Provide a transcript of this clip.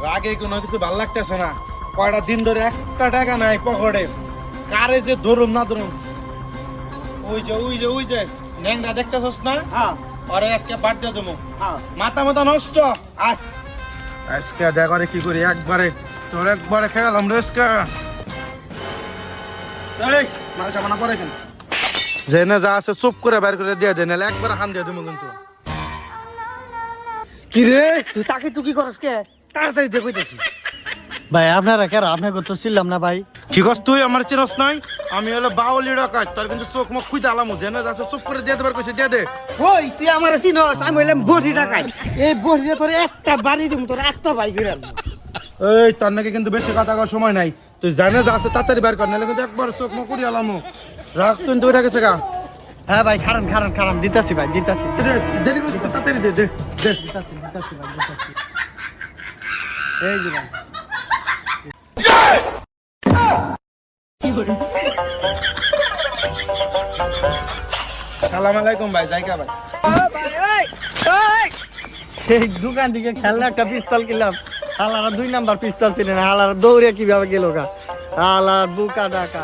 রাগে কোনো কিছু ভাল লাগতেছে না। কয়টা দিন ধরে একটা টাকা নাই পকেটে, কারে যে ধরুম না ধরুম। ওই যে ন্যাংরা দেখতেছস না? হ্যাঁ আরে আজকে বাড়তে দেবো, হ্যাঁ মাথা নষ্ট। আজকে দেখরে কি করি, তোর একবারে খেলাম রে আজকে। এই মাল সামানা পরে কেন জেনে যা আছে চুপ করে বের করে দিয়ে দে, নাহলে একবার হান দিয়ে দেবো কিন্তু। কি রে তুই তাকে তুই কি করস কে? তাড়াতাড়ি দে কইতেছি। ভাই আপনারা কেন আপনাকে তো ছিলাম না ভাই। কি কস তুই? আমার চিনস নাই? আমি হলো বাউলি ডাকাত, তোর কিন্তু চোখ মুখ খুঁজে আলামু। জেনে যা আছে চুপ করে দিয়ে দেবার কইছে, দিয়ে দে। ওই তুই আমার চিনস? আমি হইলাম বড়ি টাকাই। এই বড়িতে তোর একটা বাড়ি দিম, তোর একটা ভাই করে এই তোর নাকি কিন্তু বেশি কথা কওয়ার সময় নাই। তুই জানে যা আছে তাড়াতাড়ি বের কর, নাহলে কিন্তু একবার চোখ মুখ খুঁজে আলামু। রাখ তুই তো ওইটা গেছে গা। হ্যাঁ ভাই খারান দিতাছি ভাই দিতাছি। দেরি করিস না, তাড়াতাড়ি দে দে। দিতাছি ভাই দিতাছি। এই যে ভাই সালাম আলাইকুম ভাই, জায়গা ভাই। এই দোকান থেকে খেলনা একটা পিস্তল কিনলাম, হালারা 2 নাম্বার পিস্তল ছিল না, হালারা দৌড়ে কিভাবে গেল গা, হালার বুকা ডাকা।